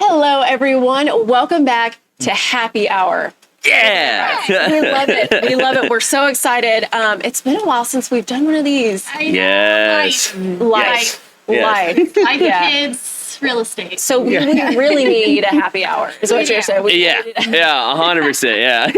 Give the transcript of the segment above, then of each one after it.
Hello, everyone. Welcome back to Happy Hour. Yeah. We love it. We love it. We're so excited. It's been a while since we've done one of these. Yes. Life. Kids, real estate. So we really need a happy hour, is what you're saying. Yeah. 100%. Yeah.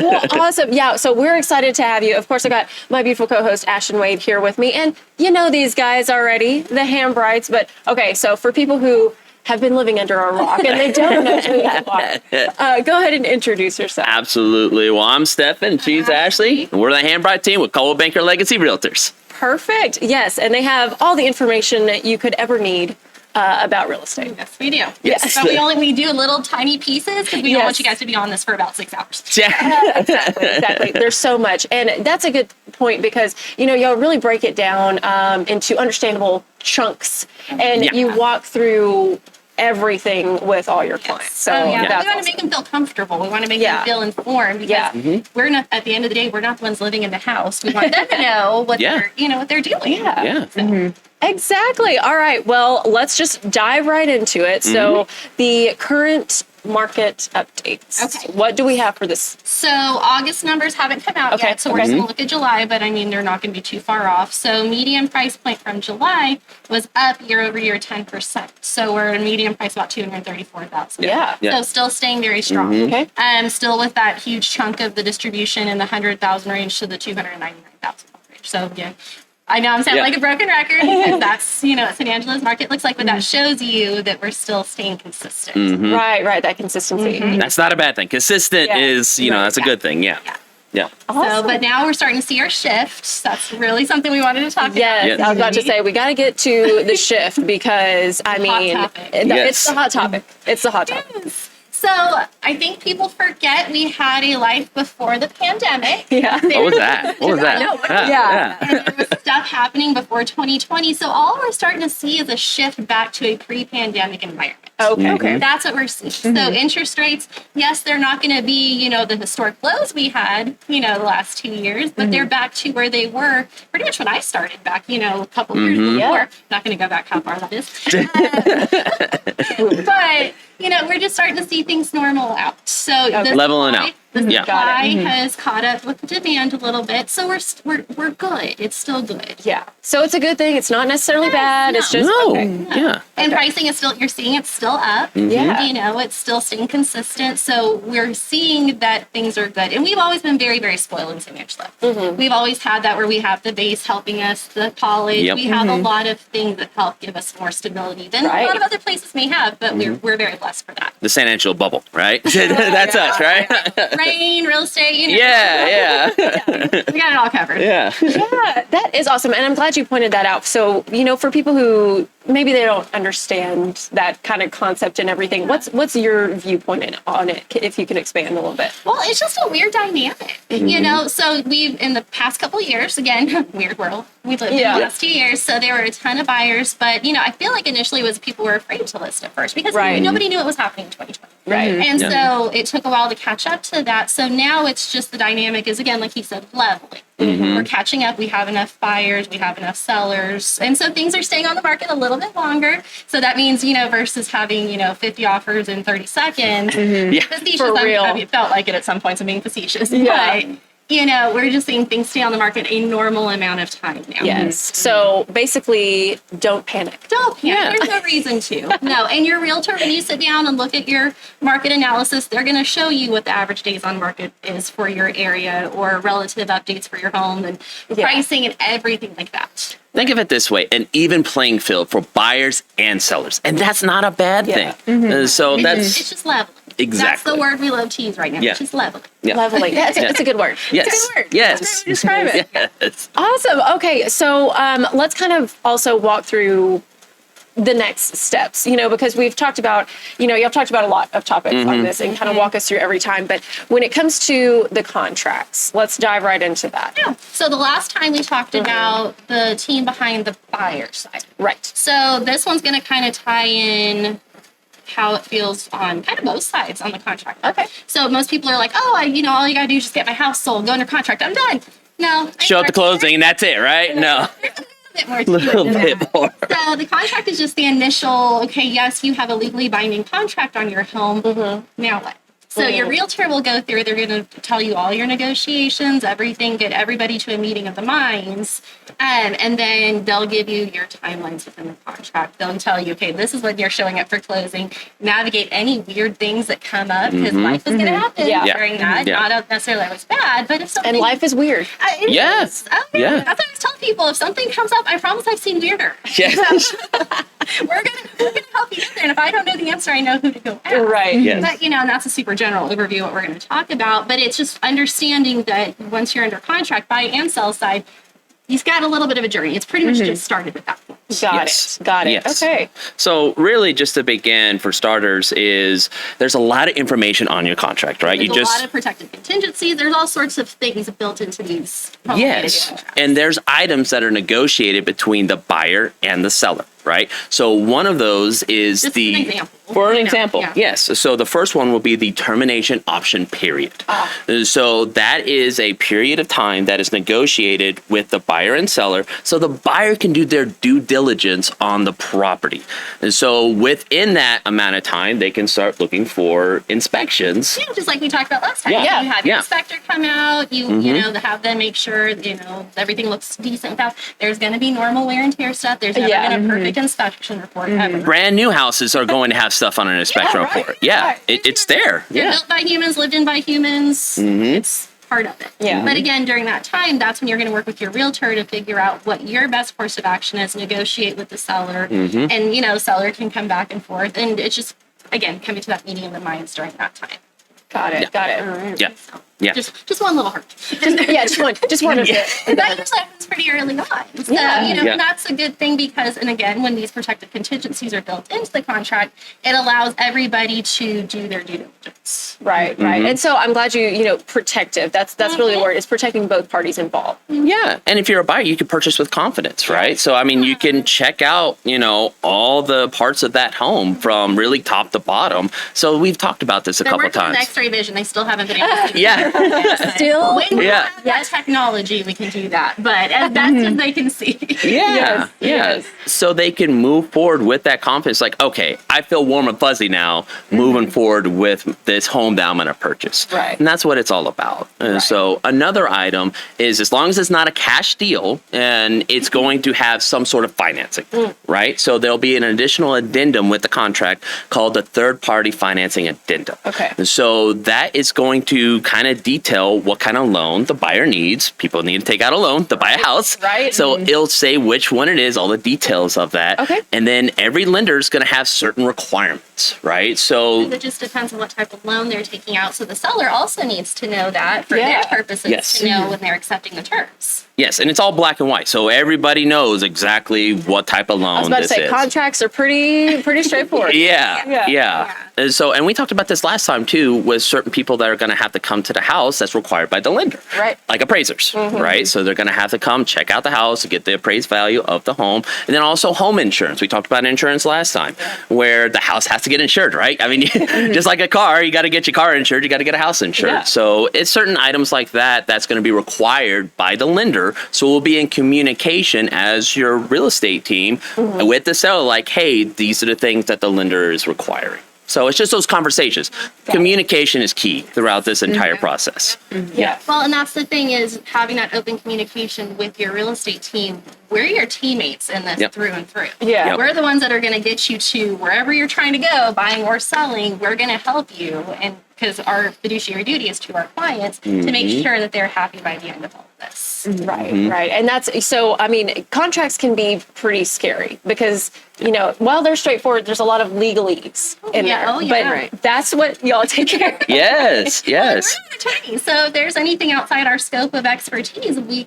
Well, awesome. Yeah, so we're excited to have you. Of course, I got my beautiful co-host, Ashton Wade, here with me. And you know these guys already, the Hambrights. But, okay, so for people who have been living under a rock and they don't know who you are, go ahead and introduce yourself. Absolutely. Well, I'm Stefan. She's Ashley. We're the Hambright team with Coldwell Banker Legacy Realtors. Perfect. Yes, and they have all the information that you could ever need about real estate. Yes, we do. Yes. But we do little tiny pieces because we don't want you guys to be on this for about 6 hours. Yeah. Exactly. There's so much. And that's a good point because, y'all really break it down into understandable chunks. And you walk through everything with all your clients. So we want that's to make them feel comfortable. We want to make them feel informed because we're not, at the end of the day, we're not the ones living in the house. We want them to know what they're doing. Yeah. Exactly. All right. Well, let's just dive right into it. So the current market updates. Okay. What do we have for this? So August numbers haven't come out yet, so we're just going to look at July, but they're not going to be too far off. So median price point from July was up year over year 10%. So we're at a median price about $234,000. Yeah. So still staying very strong. Okay. Still with that huge chunk of the distribution in the 100,000 range to the 299,000 range. So I know I'm sounding like a broken record because that's, what San Angelo's market looks like, but that shows you that we're still staying consistent. Right. That consistency. That's not a bad thing. Consistent is, that's a good thing. Yeah. Awesome. So, but now we're starting to see our shift. That's really something we wanted to talk about. Yes, I was about to say we got to get to the shift because it's the hot topic. It's the hot topic. So I think people forget we had a life before the pandemic. Yeah. What was that? Yeah. And there was stuff happening before 2020. So all we're starting to see is a shift back to a pre-pandemic environment. Okay. That's what we're seeing. So interest rates, yes, they're not going to be, the historic lows we had, the last 2 years, but they're back to where they were pretty much when I started back, a couple years before. Yeah. Not going to go back how far that is. But, we're just starting to see things normal out. So leveling out. The supply has caught up with the demand a little bit, so we're good. It's still good. Yeah. So it's a good thing. It's not necessarily bad. It's just And pricing is still. You're seeing it's still up. Yeah. It's still staying consistent. So we're seeing that things are good. And we've always been very, very spoiled in San Angelo. We've always had that where we have the base helping us, the college. We have a lot of things that help give us more stability than a lot of other places may have. But we're very blessed for that. The San Angelo bubble, right? That's us, right? Rain, real estate, Yeah. We got it all covered. Yeah. Yeah, that is awesome. And I'm glad you pointed that out. So, for people who maybe they don't understand that kind of concept and everything, what's your viewpoint on it, if you can expand a little bit? Well, it's just a weird dynamic, So we've, in the past couple of years, again, weird world, we lived in the last 2 years, so there were a ton of buyers. But, I feel like initially people were afraid to list at first because nobody knew what was happening in 2020. Right. And so it took a while to catch up to that. So now it's just the dynamic is, again, like he said, leveling. We're catching up. We have enough buyers. We have enough sellers. And so things are staying on the market a little bit longer. So that means, versus having, 50 offers in 30 seconds. Facetious, For real. It felt like it at some points. I'm being facetious. Yeah. But, we're just seeing things stay on the market a normal amount of time now. Yes. So basically, don't panic. Don't panic. There's no reason to. No. And your realtor, when you sit down and look at your market analysis, they're going to show you what the average days on market is for your area or relative updates for your home and pricing and everything like that. Think of it this way, an even playing field for buyers and sellers. And that's not a bad thing. So It's just leveling. Exactly. That's the word we love to use right now. Yeah. It's just leveling. Yeah. Leveling. That's a good word. Yes. It's a good word. Yes. That's the way to describe it. Yes. Awesome. Okay. So let's kind of also walk through the next steps, because we've talked about, y'all talked about a lot of topics on this and kind of walk us through every time. But when it comes to the contracts, let's dive right into that. Yeah. So the last time we talked about the team behind the buyer side. Right. So this one's going to kind of tie in how it feels on kind of both sides on the contract. Okay. So most people are like, all you got to do is just get my house sold, go under contract. I'm done. No. Show up the closing and that's it, right? No. Bit more to Little it than bit that. more. So the contract is just the initial, okay, yes, you have a legally binding contract on your home. Now what? So your realtor will go through, they're going to tell you all your negotiations, everything, get everybody to a meeting of the minds, and then they'll give you your timelines within the contract. They'll tell you, okay, this is when you're showing up for closing, navigate any weird things that come up, because life is going to happen during that. Yeah. Not necessarily always bad, but if something... And life is weird. It Yeah. is. Oh, yeah. That's what I always tell people. If something comes up, I promise I've seen weirder. Yes. We're gonna help you get there. And if I don't know the answer, I know who to go ask. Right. Yes. But and that's a super general overview of what we're going to talk about. But it's just understanding that once you're under contract, buy and sell side, you've got a little bit of a journey. It's pretty much just started with that point. Got it. Yes. Okay. So really, just to begin, for starters, is there's a lot of information on your contract, right? There's a lot of protected contingencies. There's all sorts of things built into these. Yes, contracts. and there's items that are negotiated between the buyer and the seller, right? So one of those is Just the an example. For an You know, example, yeah. yes. So the first one will be the termination option period. So that is a period of time that is negotiated with the buyer and seller, so the buyer can do their due diligence on the property. And so within that amount of time, they can start looking for inspections. Yeah, just like we talked about last time. Yeah. You have your Yeah. inspector come out, you know, have them make sure, everything looks decent. There's going to be normal wear and tear stuff. There's never been a perfect inspection report ever. Brand new houses are going to have stuff on an inspection right, report. Yeah, right. it's there. They're Yeah. built by humans, lived in by humans. It's part of it. Yeah. But again, during that time, that's when you're going to work with your realtor to figure out what your best course of action is, negotiate with the seller, and, the seller can come back and forth. And it's just, again, coming to that meeting of the minds during that time. Got it. Yeah. So, Yeah. Just one little heart. Just one of it. And that usually happens pretty early on. So, and that's a good thing because, and again, when these protective contingencies are built into the contract, it allows everybody to do their due diligence. Right. And so I'm glad protective. That's really the word. It's protecting both parties involved. Yeah, and if you're a buyer, you can purchase with confidence, right? So, I mean, you can check out, all the parts of that home from really top to bottom. So we've talked about this a They're couple working times. on X-ray vision. They still haven't been able to. Yeah, Still? When we Yeah. have that technology, we can do that. But as best as they can see. yeah. Yes. So they can move forward with that confidence, like, okay, I feel warm and fuzzy now, moving forward with this home that I'm going to purchase. Right. And that's what it's all about. And so another item is, as long as it's not a cash deal, and it's going to have some sort of financing, right? So there'll be an additional addendum with the contract called the third-party financing addendum. Okay. And so that is going to kind of detail what kind of loan the buyer needs. People need to take out a loan to buy a house. Right. So it'll say which one it is, all the details of that. Okay. And then every lender is going to have certain requirements, right? So It just depends on what type of loan they're taking out. So the seller also needs to know that for Yeah. their purposes Yes. to know when they're accepting the terms. yes, and it's all black and white. So everybody knows exactly what type of loan I was about to this say is. contracts are pretty straightforward. Yeah. And so, and we talked about this last time too, with certain people that are going to have to come to the house that's required by the lender. Right. Like appraisers, right? So they're going to have to come check out the house to get the appraised value of the home. And then also home insurance. We talked about insurance last time, where the house has to get insured, right? I mean, just like a car, you got to get your car insured, you got to get a house insured. Yeah. So it's certain items like that that's going to be required by the lender. So we'll be in communication as your real estate team with the seller, like, hey, these are the things that the lender is requiring. So it's just those conversations. Communication is key throughout this entire process. Yeah. Well, and that's the thing is having that open communication with your real estate team. We're your teammates in this Yep. through and through. Yeah. Yep. We're the ones that are going to get you to wherever you're trying to go, buying or selling. We're going to help you. And because our fiduciary duty is to our clients to make sure that they're happy by the end of all of this. Right. And that's so, I mean, contracts can be pretty scary because, while they're straightforward, there's a lot of legalese in yeah. there. Oh, yeah. But that's what y'all take care of. Yes, We're yes. an attorney, so if there's anything outside our scope of expertise, we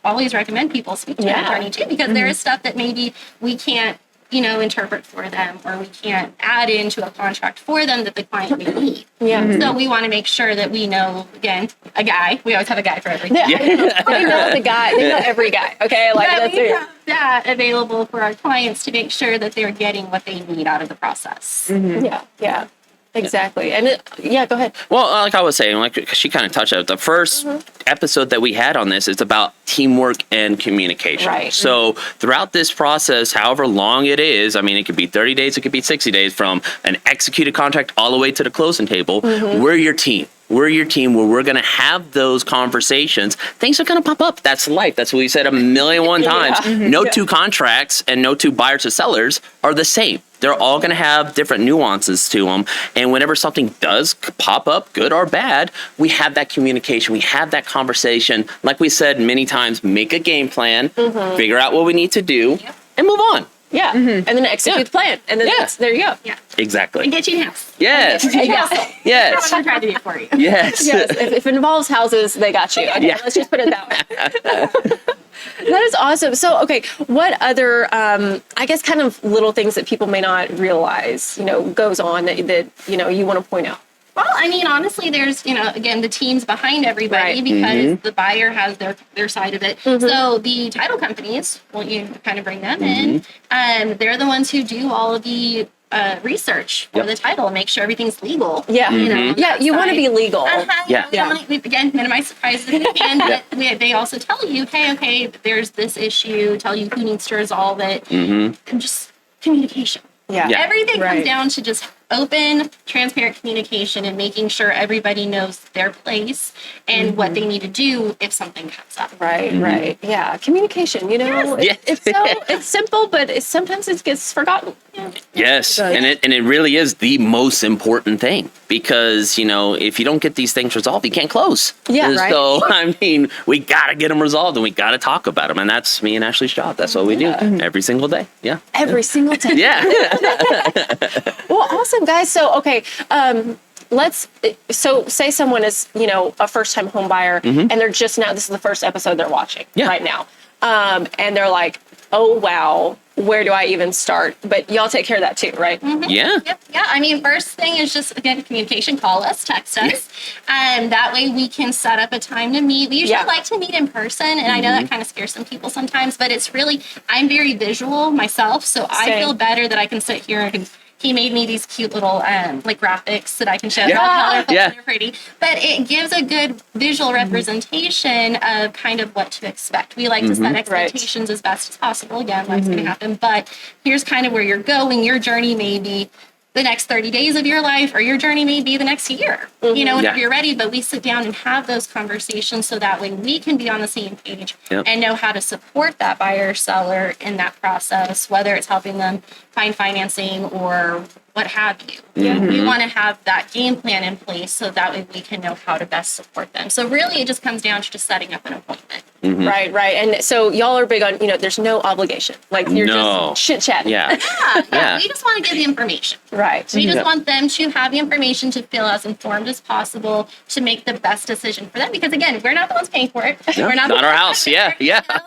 always recommend people speak to an Yeah. attorney too, because there is stuff that maybe we can't, interpret for them, or we can't add into a contract for them that the client may need. Yeah. So we want to make sure that we know, again, a guy. We always have a guy for everything. Yeah. They know the guy. They know every guy. Okay. Like But that's we it. have that available for our clients to make sure that they're getting what they need out of the process. Yeah. Exactly. And go ahead. Well, like I was saying, like she kind of touched on it. The first episode that we had on this is about teamwork and communication. Right. So throughout this process, however long it is, I mean, it could be 30 days, it could be 60 days, from an executed contract all the way to the closing table. We're your team. We're your team where we're going to have those conversations. Things are going to pop up. That's life. That's what we said a million one times. No two contracts and no two buyers or sellers are the same. They're all going to have different nuances to them. And whenever something does pop up, good or bad, we have that communication. We have that conversation. Like we said many times, make a game plan, figure out what we need to do, and move on. Yeah. And then execute the plan. And then there you go. Yeah. Exactly. And get you a house. Yes. Yes. I'm trying to do it for you. Yes. Yes. If it involves houses, they got you. Okay, let's just put it that way. That is awesome. So, okay, what other, I guess, kind of little things that people may not realize, goes on that you want to point out? Well, I mean, honestly, there's, again, the teams behind everybody because the buyer has their side of it. So the title companies, you kind of bring them in. They're the ones who do all of the research for the title and make sure everything's legal. Yeah. You want to be legal. We again, minimize surprises if we can, but they also tell you, hey, okay, there's this issue, tell you who needs to resolve it, and just communication. Yeah. Everything comes down to just open, transparent communication and making sure everybody knows their place and what they need to do if something comes up. Right. Yeah. Communication, it's simple, but sometimes it gets forgotten. Yes. And it really is the most important thing because, if you don't get these things resolved, you can't close. Yeah. Right. So, I mean, we got to get them resolved and we got to talk about them. And that's me and Ashley's job. That's what we do every single day. Yeah. Every single day. Yeah. Well, awesome, guys. So, okay. Say someone is, a first-time home buyer and they're just now, this is the first episode they're watching right now. And they're like, oh, wow, where do I even start? But y'all take care of that too, right? Yeah. Yep. Yeah. I mean, first thing is just, again, communication. Call us, text us. That way we can set up a time to meet. We usually like to meet in person. And I know that kind of scares some people sometimes, but it's really, I'm very visual myself. So I feel better that I can sit here and he made me these cute little graphics that I can show. They're all colorful, they're pretty. But it gives a good visual representation of kind of what to expect. We like to set expectations as best as possible. Again, life's going to happen. But here's kind of where you're going. Your journey may be the next 30 days of your life, or your journey may be the next year, whenever you're ready. But we sit down and have those conversations so that way we can be on the same page and know how to support that buyer or seller in that process, whether it's helping them find financing or what have you. We want to have that game plan in place so that way we can know how to best support them. So really it just comes down to just setting up an appointment. Right. And so y'all are big on, there's no obligation. Like you're just chit-chatting. We just want to give the information. Right. We just want them to have the information to feel as informed as possible to make the best decision for them. Because again, we're not the ones paying for it. We're not our house. Yeah.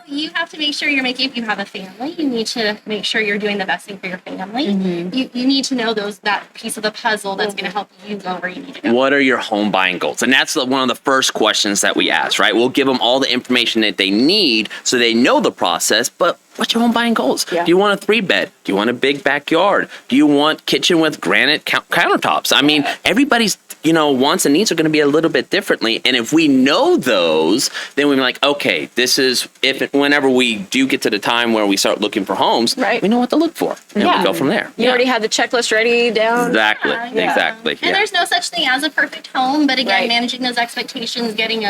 You have to make sure you're making, if you have a family, you need to make sure you're doing the best thing for your family. You need to know that piece of the puzzle that's going to help you go where you need to go. What are your home buying goals? And that's one of the first questions that we ask, right? We'll give them all the information that they need so they know the process, but what's your home buying goals? Do you want a 3-bed? Do you want a big backyard? Do you want kitchen with granite countertops? I mean, everybody's wants and needs are going to be a little bit differently. And if we know those, then we're like, okay, this is whenever we do get to the time where we start looking for homes, we know what to look for. And we go from there. You already have the checklist ready down. Exactly. Exactly. And there's no such thing as a perfect home, but again, managing those expectations, getting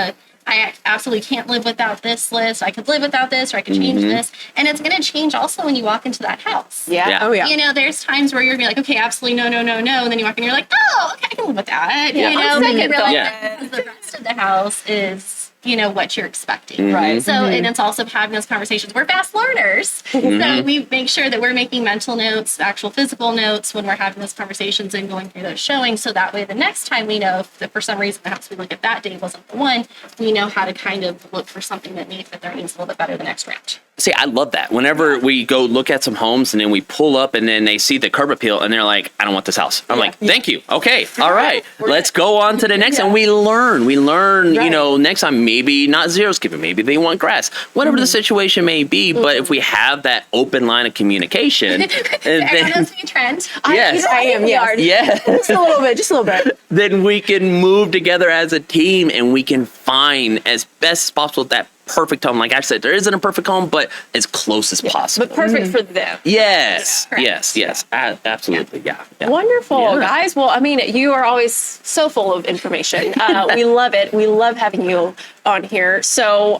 I absolutely can't live without this list. I could live without this, or I could change this. And it's going to change also when you walk into that house. Oh, yeah. There's times where you're going to be like, okay, absolutely no. And then you walk in and you're like, oh, okay, I can live with that. Because the rest of the house is, what you're expecting. Right. So, and it's also having those conversations. We're fast learners. So we make sure that we're making mental notes, actual physical notes when we're having those conversations and going through those showings. So that way the next time we know if for some reason the house we look at that day wasn't the one, we know how to kind of look for something that may fit their needs a little bit better the next round. See, I love that. Whenever we go look at some homes and then we pull up and then they see the curb appeal and they're like, I don't want this house. I'm like, thank you. Okay. All right. Let's go on to the next. And we learn, you know, next time, maybe not zero skipping, maybe they want grass, whatever the situation may be. But if we have that open line of communication, Everyone knows me trend. Yes. I am. yes, Just a little bit. Just a little bit. then we can move together as a team and we can find as best as possible that perfect home. Like I said, there isn't a perfect home, but as close as possible. But perfect for them. Yes, Yeah, yes, absolutely, yeah. Wonderful, Yeah. guys. Well, I mean, you are always so full of information. We love it. We love having you on here. So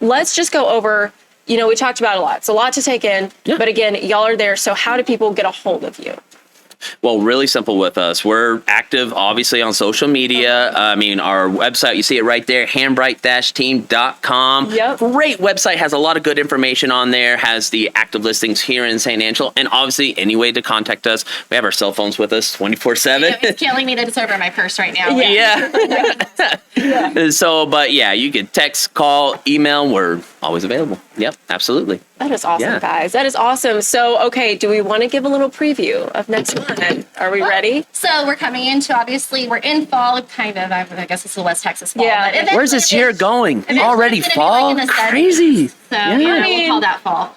let's just go over, you know, we talked about a lot. It's a lot to take in. Yeah. But again, y'all are there. So how do people get a hold of you? Well, really simple with us. We're active, obviously, on social media. I mean, our website, you see it right there, hambright-team.com. Yep. Great website, has a lot of good information on there, has the active listings here in St. Angelo, and obviously, any way to contact us. We have our cell phones with us 24/7. It's killing me that it's over my purse right now. Yeah. So, but yeah, you can text, call, email. We're always available. Yep, absolutely. That is awesome, Yeah. guys. That is awesome. So, okay, do we want to give a little preview of next month? Are we ready? So we're coming into, obviously, we're in fall, kind of. I guess it's the West Texas fall. Yeah. but eventually Where's this it year is- going? eventually Already it's gonna be fall? like in the 70s. Crazy. So, we'll call that fall.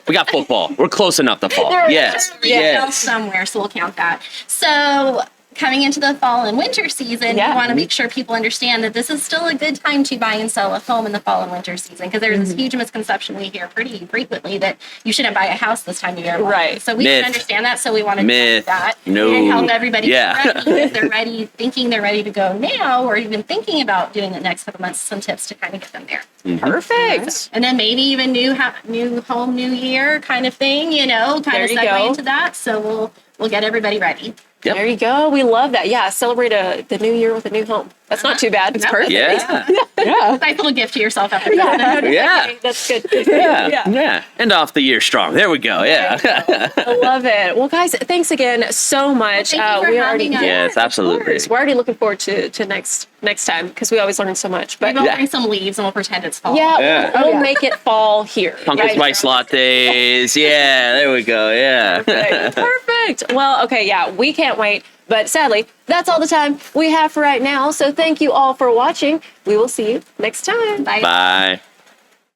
We got football. We're close enough to fall. Yes. Yes. Somewhere, so we'll count that. So coming into the fall and winter season, Yeah. we want to make sure people understand that this is still a good time to buy and sell a home in the fall and winter season, because there's this huge misconception we hear pretty frequently that you shouldn't buy a house this time of year. Right. So we Myth. can understand that, so we want to do Myth. that No. and help everybody Yeah. get ready. If they're ready, thinking they're ready to go now, or even thinking about doing the next couple months, some tips to kind of get them there. Perfect. And then maybe even new home, new year kind of thing, you know, kind There of you segue go. into that. So we'll get everybody ready. Yep. There you go. We love that. Yeah, celebrate the new year with a new home. That's not too bad. It's No. perfect. Yeah. Yeah. Nice little gift to yourself after Yeah. Yeah. That's good. Yeah. End off the year strong. There we go. Yeah. I love it. Well, guys, thanks again so much. Well, thank you for we having already us. Yes, of absolutely. course. We're already looking forward to next time because we always learn so much. But Maybe we'll Yeah. bring some leaves and we'll pretend it's fall. yeah, Yeah. we'll make it fall here. Pumpkin right? spice lattes. Yeah. There we go. Yeah. Perfect. Well, okay, yeah, we can't wait. But sadly, that's all the time we have for right now. So thank you all for watching. We will see you next time. Bye. Bye.